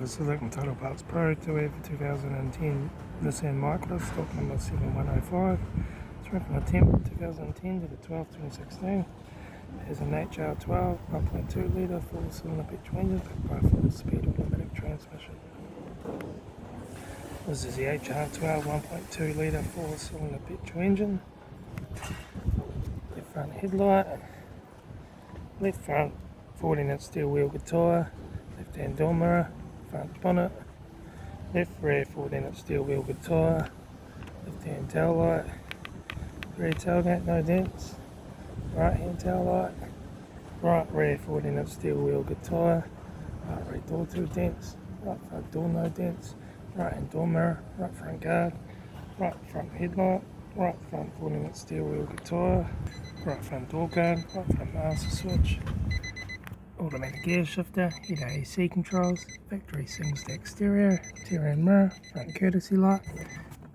have a Select Total Parts Pro 2 for 2010 Nissan Micra, stock number 7105. It's run from the 10th 2010 to the 12th 2016. There's an HR12 1.2 litre 4-cylinder petrol engine backed by a 4-speed automatic transmission. This is the HR12 1.2 litre 4-cylinder petrol engine. Left front headlight, left front 14-inch steel wheel with tyre, left hand door mirror, front bonnet, left rear 14-inch steel wheel with tyre, left hand taillight, rear tailgate no dents, right hand taillight, right rear 14-inch steel wheel with tyre, right rear door 2 dents, right front door no dents, right hand door mirror, right front guard, right front headlight, right front 14-inch steel wheel with tyre, right front door guard, right front master switch, automatic gear shifter, heater AC controls, factory single stack stereo, interior mirror, front courtesy light,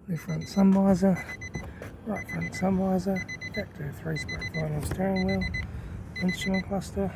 left front sun visor, right front sun visor, factory 3-spoke vinyl steering wheel, instrument cluster,